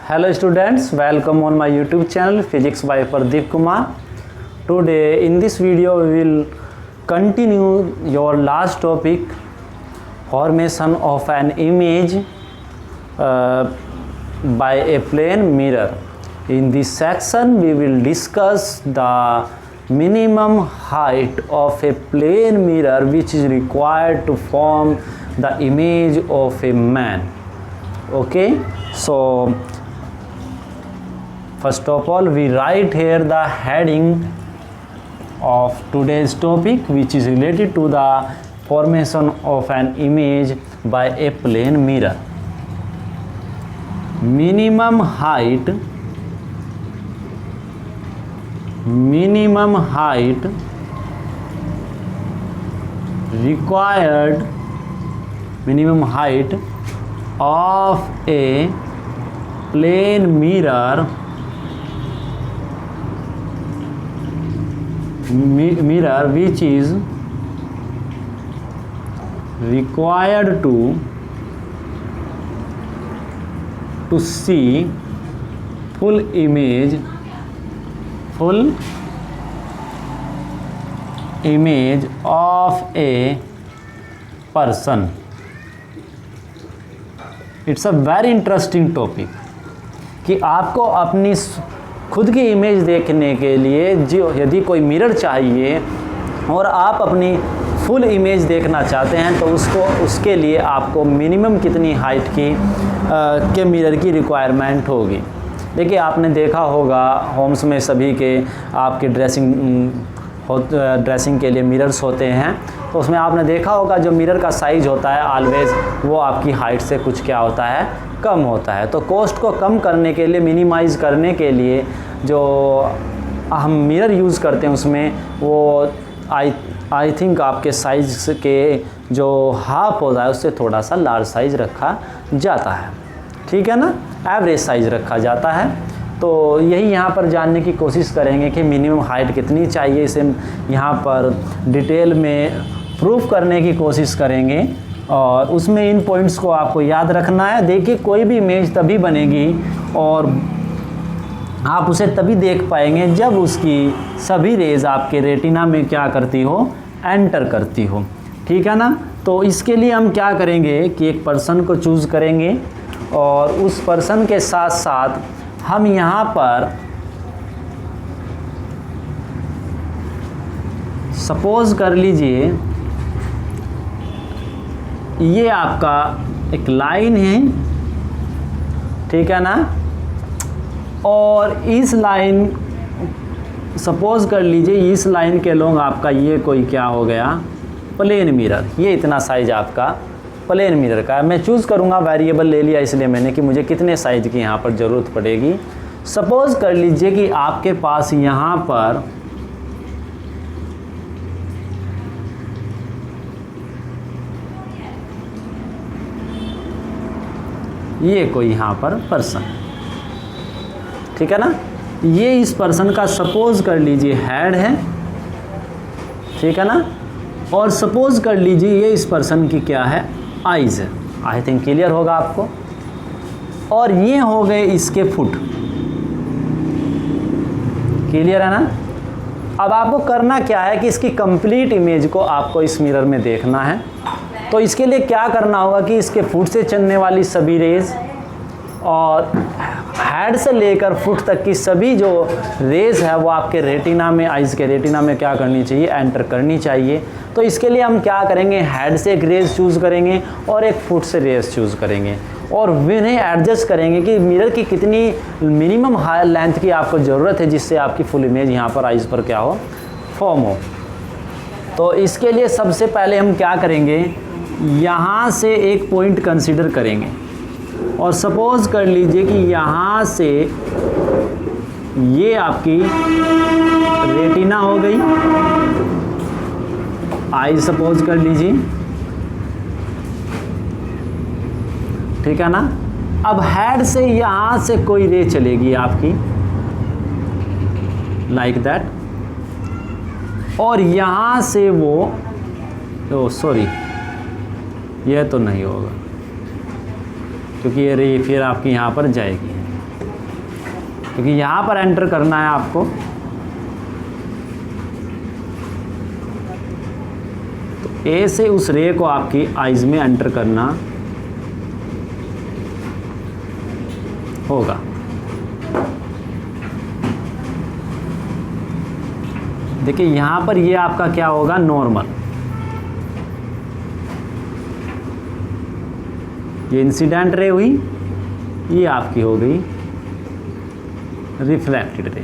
Hello students, welcome on my YouTube channel Physics by Pradeep Kumar. Today in this video we will continue your last topic, formation of an image by a plane mirror. In this section we will discuss the minimum height of a plane mirror which is required to form the image of a man. Okay, so first of all we write here the heading of today's topic, which is related to the formation of an image by a plane mirror. Minimum height required, minimum height of a plane mirror which is required to see full image of a person. It's a very interesting topic कि आपको अपनी खुद की image देखने के लिए जो यदि कोई मिरर चाहिए और आप अपनी फुल इमेज देखना चाहते हैं तो उसके लिए आपको मिनिमम कितनी हाइट की के मिरर की रिक्वायरमेंट होगी। देखिए आपने देखा होगा होम्स में सभी के आपके ड्रेसिंग के लिए मिरर्स होते हैं, तो उसमें आपने देखा होगा जो मिरर का साइज़ होता है ऑलवेज वो आपकी हाइट से कुछ क्या होता है, कम होता है। तो कॉस्ट को कम करने के लिए, मिनिमाइज़ करने के लिए जो हम मिरर यूज़ करते हैं उसमें वो आई थिंक आपके साइज़ के जो हाफ होता है उससे थोड़ा सा लार्ज साइज़ रखा जाता है, ठीक है ना, एवरेज साइज़ रखा जाता है। तो यही यहाँ पर जानने की कोशिश करेंगे कि मिनिमम हाइट कितनी चाहिए, इसे यहाँ पर डिटेल में प्रूफ करने की कोशिश करेंगे और उसमें इन पॉइंट्स को आपको याद रखना है। देखिए कोई भी इमेज तभी बनेगी और आप उसे तभी देख पाएंगे जब उसकी सभी रेज आपके रेटिना में क्या करती हो, एंटर करती हो, ठीक है ना। तो इसके लिए हम क्या करेंगे कि एक पर्सन को चूज़ करेंगे और उस पर्सन के साथ साथ हम यहाँ पर सपोज कर लीजिए ये आपका एक लाइन है, ठीक है ना, और इस लाइन सपोज कर लीजिए इस लाइन के लोग आपका ये कोई क्या हो गया, प्लेन मिरर। ये इतना साइज आपका प्लेन मिरर का है। मैं चूज़ करूँगा, वेरिएबल ले लिया इसलिए मैंने कि मुझे कितने साइज़ की यहाँ पर ज़रूरत पड़ेगी। सपोज़ कर लीजिए कि आपके पास यहाँ पर ये कोई यहाँ पर पर्सन, ठीक है ना, ये इस पर्सन का सपोज़ कर लीजिए हेड है, ठीक है ना, और सपोज़ कर लीजिए ये इस पर्सन की क्या है, आइज़ है। आई थिंक क्लियर होगा आपको। और ये हो गए इसके फुट, क्लियर है ना। अब आपको करना क्या है कि इसकी कंप्लीट इमेज को आपको इस मिरर में देखना है। तो इसके लिए क्या करना होगा कि इसके फुट से चलने वाली सभी रेज और हेड से लेकर फुट तक की सभी जो रेज है वो आपके रेटिना में, आइज़ के रेटिना में क्या करनी चाहिए, एंटर करनी चाहिए। तो इसके लिए हम क्या करेंगे, हेड से एक रेज चूज़ करेंगे और एक फुट से रेज चूज़ करेंगे और इन्हें एडजस्ट करेंगे कि मिरर की कितनी मिनिमम हाई लेंथ की आपको ज़रूरत है जिससे आपकी फुल इमेज यहाँ पर आइज़ पर क्या हो, फॉर्म हो। तो इसके लिए सबसे पहले हम क्या करेंगे, यहाँ से एक पॉइंट कंसीडर करेंगे और सपोज़ कर लीजिए कि यहाँ से ये आपकी रेटिना हो गई, आई सपोज कर लीजिए, ठीक है ना। अब हेड से यहाँ से कोई रे चलेगी आपकी लाइक दैट और यहाँ से वो सॉरी यह तो नहीं होगा क्योंकि ये रे फिर आपकी यहाँ पर जाएगी, क्योंकि यहाँ पर एंटर करना है आपको। तो ए से उस रे को आपकी आइज में एंटर करना होगा। देखिए यहाँ पर ये आपका क्या होगा, नॉर्मल। ये इंसिडेंट रे हुई, ये आपकी हो गई रिफ्लेक्टेड रे,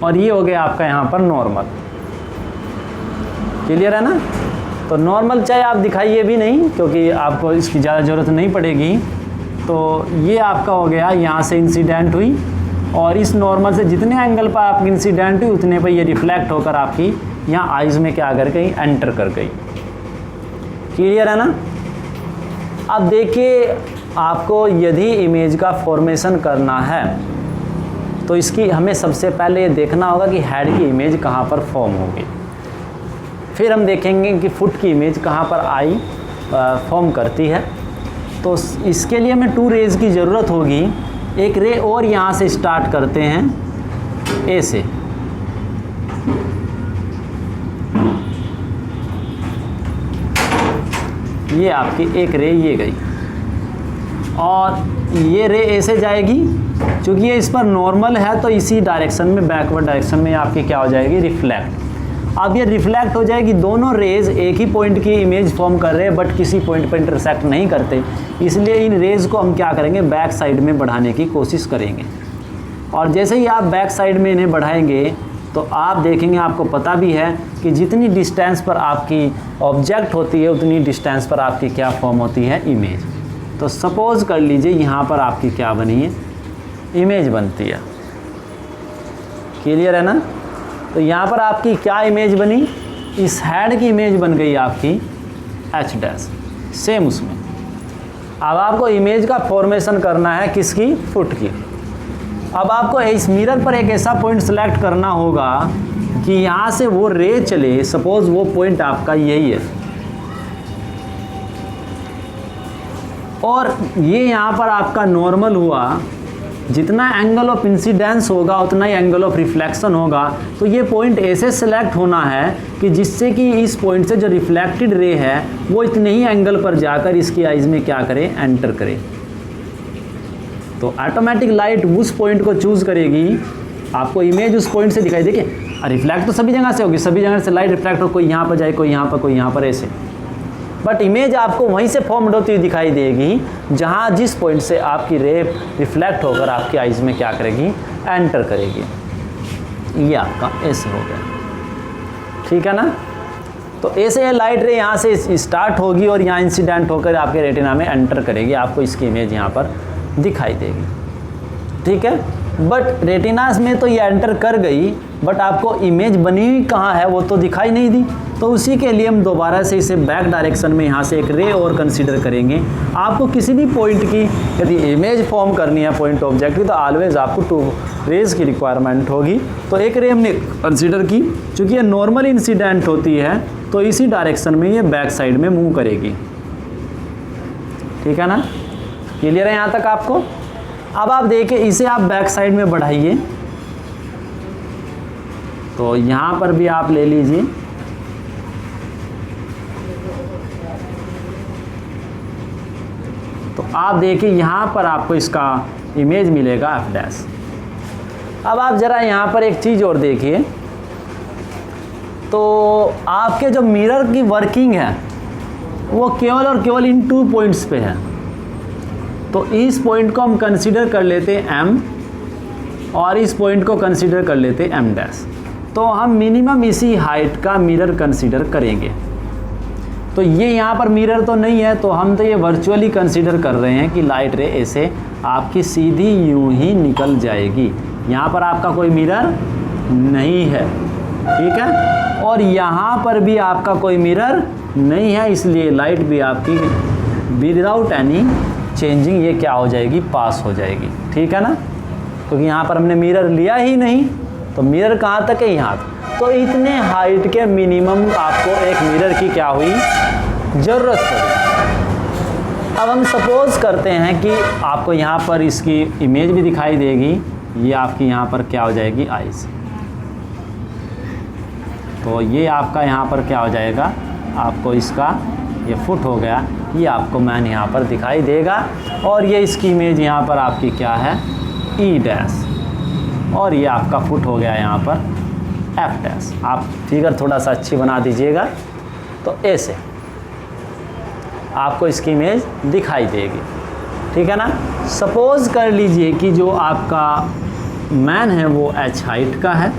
और ये हो गया आपका यहाँ पर नॉर्मल। क्लियर है ना? तो नॉर्मल चाहे आप दिखाइए भी नहीं, क्योंकि आपको इसकी ज़्यादा ज़रूरत नहीं पड़ेगी। तो ये आपका हो गया, यहाँ से इंसिडेंट हुई और इस नॉर्मल से जितने एंगल पर आपकी इंसिडेंट हुई उतने पर ये रिफ्लेक्ट होकर आपकी यहाँ आइज़ में क्या कर गई, एंटर कर गई। क्लियर है ना? अब देखिए, आपको यदि इमेज का फॉर्मेशन करना है तो इसकी हमें सबसे पहले ये देखना होगा कि हेड की इमेज कहाँ पर फॉर्म होगी। फिर हम देखेंगे कि फुट की इमेज कहाँ पर आई फॉर्म करती है। तो इसके लिए हमें 2 रेज़ की ज़रूरत होगी। एक रे और यहाँ से स्टार्ट करते हैं, ए से। ये आपकी एक रे ये गई, और ये रे ए से जाएगी। क्योंकि ये इस पर नॉर्मल है तो इसी डायरेक्शन में, बैकवर्ड डायरेक्शन में आपकी क्या हो जाएगी, रिफ्लेक्ट। अब ये रिफ्लेक्ट हो जाएगी, दोनों रेज़ एक ही पॉइंट की इमेज फॉर्म कर रहे हैं बट किसी पॉइंट पर इंटरसेक्ट नहीं करते, इसलिए इन रेज़ को हम क्या करेंगे, बैक साइड में बढ़ाने की कोशिश करेंगे। और जैसे ही आप बैक साइड में इन्हें बढ़ाएंगे तो आप देखेंगे, आपको पता भी है कि जितनी डिस्टेंस पर आपकी ऑब्जेक्ट होती है उतनी डिस्टेंस पर आपकी क्या फॉर्म होती है, इमेज। तो सपोज़ कर लीजिए यहाँ पर आपकी क्या बनी है, इमेज बनती है। क्लियर है ना? तो यहाँ पर आपकी क्या इमेज बनी, इस हेड की इमेज बन गई आपकी एच डैश, सेम उसमें। अब आपको इमेज का फॉर्मेशन करना है किसकी, फुट की। अब आपको इस मिरर पर एक ऐसा पॉइंट सेलेक्ट करना होगा कि यहाँ से वो रे चले, सपोज वो पॉइंट आपका यही है, और ये यहाँ पर आपका नॉर्मल हुआ। जितना एंगल ऑफ इंसिडेंस होगा उतना ही एंगल ऑफ रिफ्लेक्शन होगा। तो ये पॉइंट ऐसे सेलेक्ट होना है कि जिससे कि इस पॉइंट से जो रिफ्लेक्टेड रे है वो इतने ही एंगल पर जाकर इसकी आइज में क्या करे, एंटर करे। तो ऑटोमेटिक लाइट उस पॉइंट को चूज करेगी, आपको इमेज उस पॉइंट से दिखाई। देखिए रिफ्लेक्ट तो सभी जगह से होगी, सभी जगह से लाइट रिफ्लेक्ट हो, कोई यहाँ पर जाए, कोई यहाँ पर, कोई यहाँ पर, ऐसे। बट इमेज आपको वहीं से फॉर्म्ड होती हुई दिखाई देगी जहाँ जिस पॉइंट से आपकी रे रिफ्लेक्ट होकर आपकी आइज में क्या करेगी, एंटर करेगी। ये आपका ऐसे हो गया, ठीक है ना? तो ऐसे लाइट रे यहाँ से स्टार्ट होगी और यहाँ इंसिडेंट होकर आपके रेटिना में एंटर करेगी, आपको इसकी इमेज यहाँ पर दिखाई देगी। ठीक है, बट रेटिनास में तो ये एंटर कर गई, बट आपको इमेज बनी हुई कहाँ है वो तो दिखाई नहीं दी। तो उसी के लिए हम दोबारा से इसे बैक डायरेक्शन में यहाँ से एक रे और कंसीडर करेंगे। आपको किसी भी पॉइंट की यदि इमेज फॉर्म करनी है पॉइंट ऑब्जेक्ट की, तो ऑलवेज आपको 2 रेज की रिक्वायरमेंट होगी। तो एक रे हमने कंसीडर की, चूँकि ये नॉर्मल इंसिडेंट होती है तो इसी डायरेक्शन में ये बैक साइड में मूव करेगी। ठीक है ना? क्लियर है यहाँ तक आपको? अब आप देखिए, इसे आप बैक साइड में बढ़ाइए, तो यहाँ पर भी आप ले लीजिए, तो आप देखिए यहाँ पर आपको इसका इमेज मिलेगा एफ डैश। अब आप ज़रा यहाँ पर एक चीज़ और देखिए, तो आपके जो मिरर की वर्किंग है वो केवल और केवल इन 2 पॉइंट्स पे है। तो इस पॉइंट को हम कंसीडर कर लेते हैं एम, और इस पॉइंट को कंसीडर कर लेते हैं एम डैश। तो हम मिनिमम इसी हाइट का मिरर कंसीडर करेंगे। तो ये यहाँ पर मिरर तो नहीं है, तो हम तो ये वर्चुअली कंसीडर कर रहे हैं कि लाइट रे ऐसे आपकी सीधी यूं ही निकल जाएगी। यहाँ पर आपका कोई मिरर नहीं है, ठीक है, और यहाँ पर भी आपका कोई मिरर नहीं है, इसलिए लाइट भी आपकी विदाउट एनी चेंजिंग ये क्या हो जाएगी, पास हो जाएगी। ठीक है ना? क्योंकि यहाँ पर हमने मिरर लिया ही नहीं, तो मिरर कहाँ तक है, यहाँ तक। तो इतने हाइट के मिनिमम आपको एक मिरर की क्या हुई, ज़रूरत पड़ी। अब हम सपोज़ करते हैं कि आपको यहाँ पर इसकी इमेज भी दिखाई देगी, ये आपकी यहाँ पर क्या हो जाएगी, आइज़। तो ये आपका यहाँ पर क्या हो जाएगा, आपको इसका ये फुट हो गया, ये आपको मैन यहाँ पर दिखाई देगा। और ये इसकी इमेज यहाँ पर आपकी क्या है, ई डैश, और ये आपका फुट हो गया यहाँ पर एफ डैश। आप फिगर थोड़ा सा अच्छी बना दीजिएगा, तो ऐसे आपको इसकी इमेज दिखाई देगी, ठीक है ना। सपोज़ कर लीजिए कि जो आपका मैन है वो h हाइट का है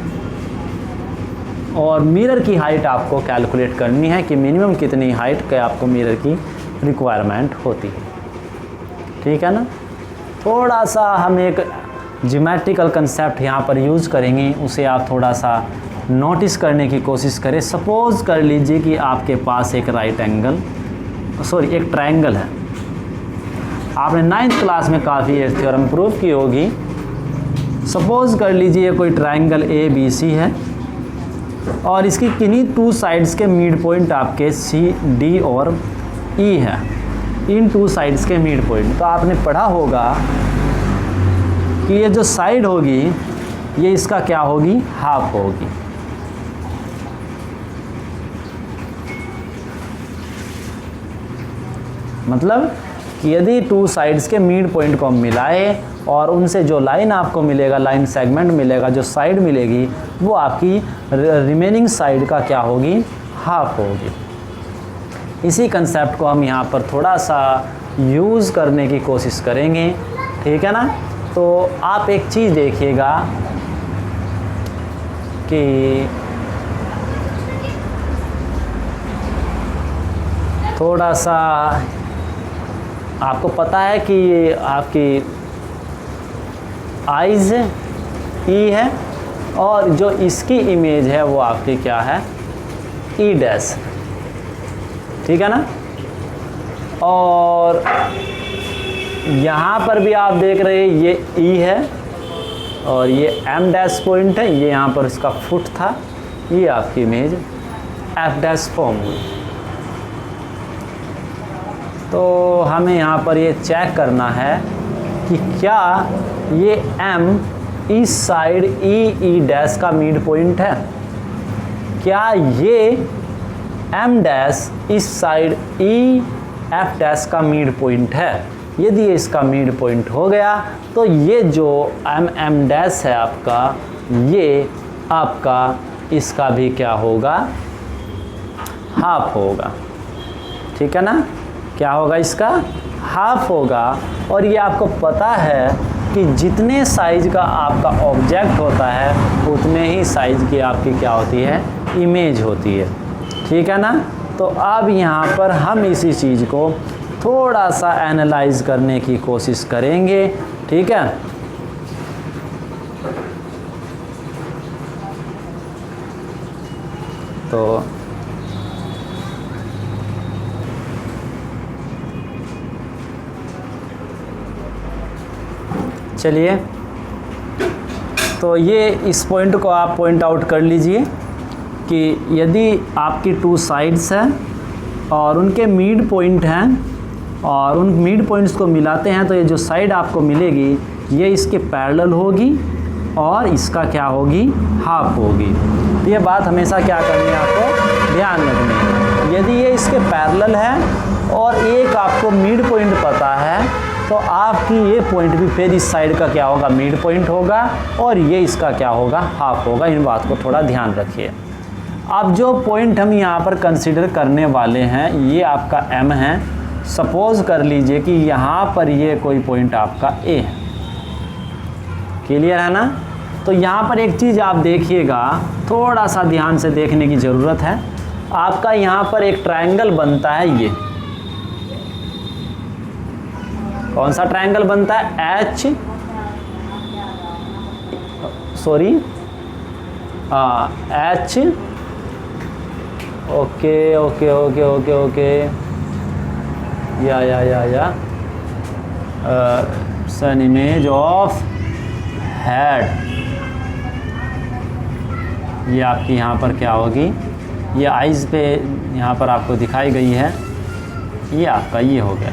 और मिरर की हाइट आपको कैलकुलेट करनी है कि मिनिमम कितनी हाइट के आपको मिरर की रिक्वायरमेंट होती है, ठीक है ना। थोड़ा सा हम एक ज्योमेट्रिकल कंसेप्ट यहाँ पर यूज़ करेंगे, उसे आप थोड़ा सा नोटिस करने की कोशिश करें। सपोज़ कर लीजिए कि आपके पास एक एक ट्रायंगल है। आपने 9th क्लास में काफ़ी ये थ्योरम प्रूव की होगी। सपोज़ कर लीजिए कोई ट्रायंगल ए बी सी है और इसकी किन्हीं 2 साइड्स के मिड पॉइंट आपके सी डी और ई है, इन 2 साइड्स के मिड पॉइंट। तो आपने पढ़ा होगा कि ये जो साइड होगी ये इसका क्या होगी, हाफ होगी। मतलब कि यदि 2 साइड्स के मिड पॉइंट को हम मिलाए और उनसे जो लाइन आपको मिलेगा, लाइन सेगमेंट मिलेगा, जो साइड मिलेगी वो आपकी रिमेनिंग साइड का क्या होगी, हाफ होगी। इसी कंसेप्ट को हम यहाँ पर थोड़ा सा यूज़ करने की कोशिश करेंगे, ठीक है ना। तो आप एक चीज़ देखिएगा कि थोड़ा सा आपको पता है कि ये आपकी आइज़ ई है और जो इसकी इमेज है वो आपकी क्या है, ई डैश, ठीक है ना। और यहाँ पर भी आप देख रहे हैं ये ई है और ये एम डैश पॉइंट है, ये यहाँ पर इसका फुट था, ये आपकी इमेज एफ डैश फॉर्म हुई। तो हमें यहाँ पर ये चेक करना है कि क्या ये M इस साइड ई डैश का मिड पॉइंट है, क्या ये M डैश इस साइड ई एफ डैश का मिड पॉइंट है। यदि ये इसका मिड पॉइंट हो गया तो ये जो M डैश है आपका, ये आपका इसका भी क्या होगा, हाफ होगा, ठीक है ना। क्या होगा, इसका हाफ होगा। और ये आपको पता है कि जितने साइज का आपका ऑब्जेक्ट होता है उतने ही साइज की आपकी क्या होती है, इमेज होती है, ठीक है ना। तो अब यहाँ पर हम इसी चीज़ को थोड़ा सा एनालाइज करने की कोशिश करेंगे, ठीक है। तो चलिए, तो ये इस पॉइंट को आप पॉइंट आउट कर लीजिए कि यदि आपकी 2 साइड्स हैं और उनके मिड पॉइंट हैं और उन मिड पॉइंट्स को मिलाते हैं तो ये जो साइड आपको मिलेगी ये इसके पैरेलल होगी और इसका क्या होगी, हाफ होगी। तो ये बात हमेशा क्या करनी है, आपको ध्यान रखनी है। यदि ये इसके पैरेलल है और एक आपको मिड पॉइंट पता है तो आपकी ये पॉइंट भी फिर इस साइड का क्या होगा, मिड पॉइंट होगा और ये इसका क्या होगा, हाफ होगा। इन बात को थोड़ा ध्यान रखिए। अब जो पॉइंट हम यहाँ पर कंसीडर करने वाले हैं ये आपका M है। सपोज़ कर लीजिए कि यहाँ पर ये कोई पॉइंट आपका A है, क्लियर है ना। तो यहाँ पर एक चीज़ आप देखिएगा, थोड़ा सा ध्यान से देखने की ज़रूरत है। आपका यहाँ पर एक ट्रायंगल बनता है, ये कौन सा ट्रायंगल बनता है, H ओके या सन इमेज ऑफ हेड, ये आपकी यहाँ पर क्या होगी, ये आइज़ पे यहाँ पर आपको दिखाई गई है, ये आपका ये हो गया,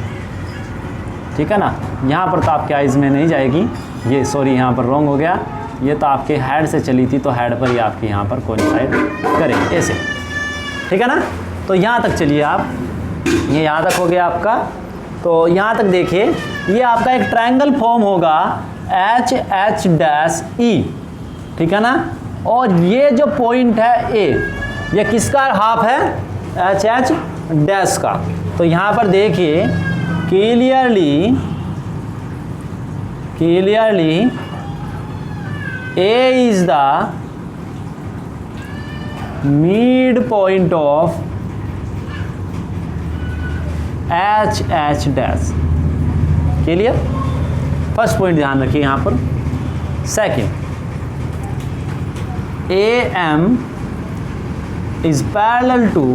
ठीक है ना। यहाँ पर तो आपके आइज़ में नहीं जाएगी, ये सॉरी यहाँ पर रॉन्ग हो गया, ये तो आपके हेड से चली थी तो हेड पर ही आपके यहाँ पर कोइंसाइड करेंगे ऐसे, ठीक है ना। तो यहाँ तक चलिए आप, ये यहाँ तक हो गया आपका। तो यहाँ तक देखिए, ये आपका एक ट्रायंगल फॉर्म होगा एच एच डैश ई, ठीक है ना। और ये जो पॉइंट है ए, ये किसका हाफ है, एच एच डैश का। तो यहाँ पर देखिए clearly A is the mid point of H H dash. Clear, first point ध्यान रखिए यहाँ पर। Second, A M is parallel to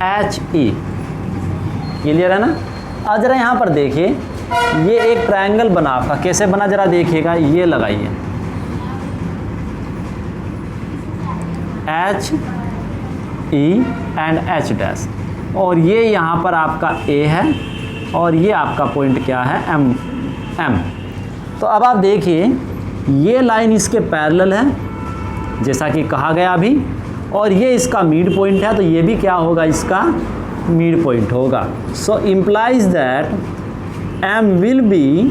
H E. Clear है ना। अब जरा यहाँ पर देखिए, ये एक ट्रायंगल बना आपका, कैसे बना जरा देखिएगा, ये लगाइए H E and H dash, और ये यहाँ पर आपका ए है और ये आपका पॉइंट क्या है, एम एम। तो अब आप देखिए ये लाइन इसके पैरेलल है जैसा कि कहा गया अभी, और ये इसका मिड पॉइंट है, तो ये भी क्या होगा, इसका मिड पॉइंट होगा। So implies that M will be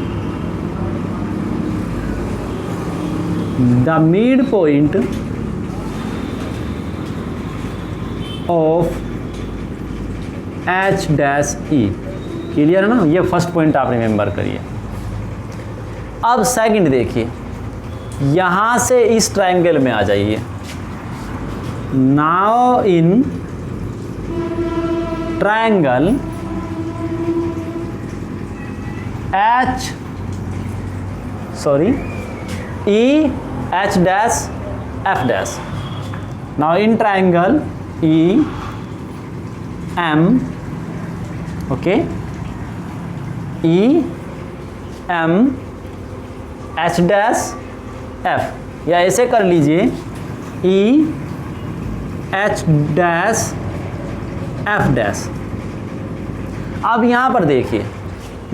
the mid point of H dash E. Clear है ना। ये फर्स्ट पॉइंट आप रिमेंबर करिए। अब सेकंड देखिए, यहां से इस ट्रायंगल में आ जाइए। Now in triangle E H dash F dash. Now in triangle E M, okay, E M H dash F, या ऐसे कर लीजिए E H dash F dash. अब यहाँ पर देखिए,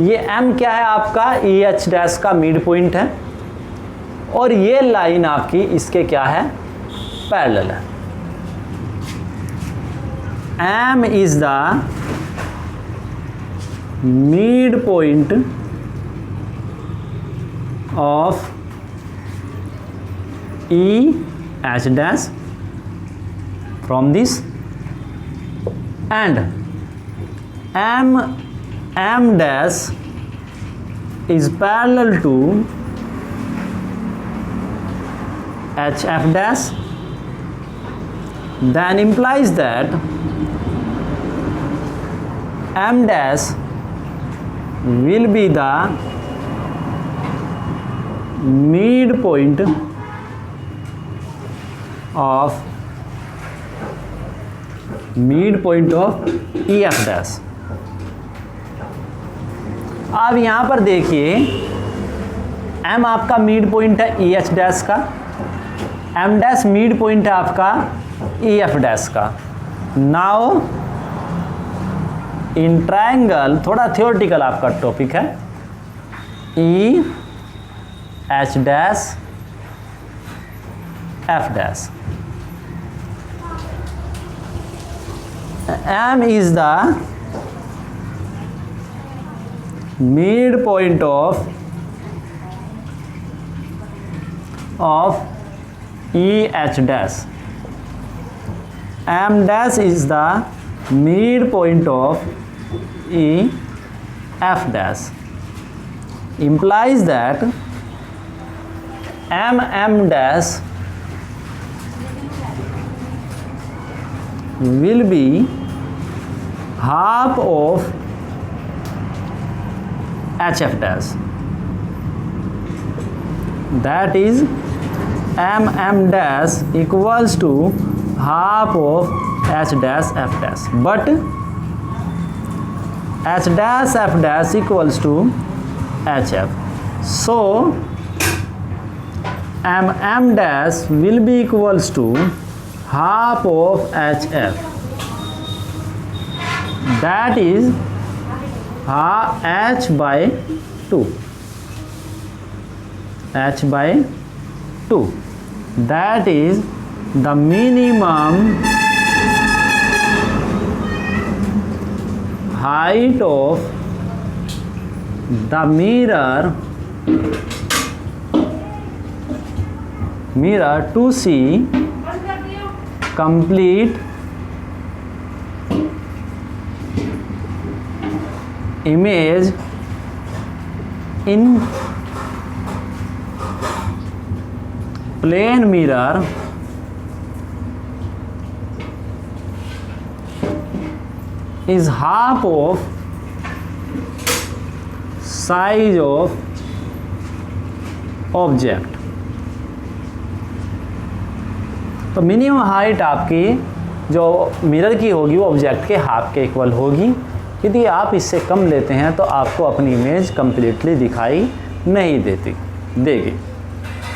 ये एम क्या है आपका, ई एच डैश का मिड पॉइंट है, और ये लाइन आपकी इसके क्या है, पैरेलल है। M is the mid point of E H dash from this, and m dash is parallel to hf dash, then implies that m dash will be the mid point of E F dash. अब यहाँ पर देखिए, M आपका mid point है ई H dash का, M dash mid point है आपका E F dash का। नाउ इन ट्रायंगल, थोड़ा थियोरेटिकल आपका टॉपिक है, ई H dash F dash. M is the midpoint of EH dash. M dash is the midpoint of EF dash. Implies that MM dash will be half of HF dash. That is MM dash equals to half of H dash F dash. But H dash F dash equals to HF. So MM dash will be equals to half of HF. That is h/2, h/2, that is the minimum height of the mirror to see complete image in plane mirror is half of size of object। तो minimum height आपकी जो mirror की होगी वो object के half के equal होगी। यदि आप इससे कम लेते हैं तो आपको अपनी इमेज कम्प्लीटली दिखाई नहीं देगी,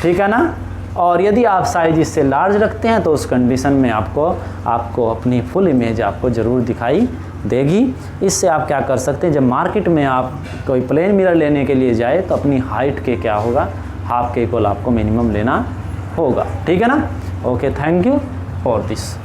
ठीक है ना। और यदि आप साइज इससे लार्ज रखते हैं तो उस कंडीशन में आपको अपनी फुल इमेज आपको ज़रूर दिखाई देगी। इससे आप क्या कर सकते हैं, जब मार्केट में आप कोई प्लेन मिरर लेने के लिए जाए तो अपनी हाइट के क्या होगा, हाफ के इक्वल आपको मिनिमम लेना होगा, ठीक है ना। Okay, thank you for this.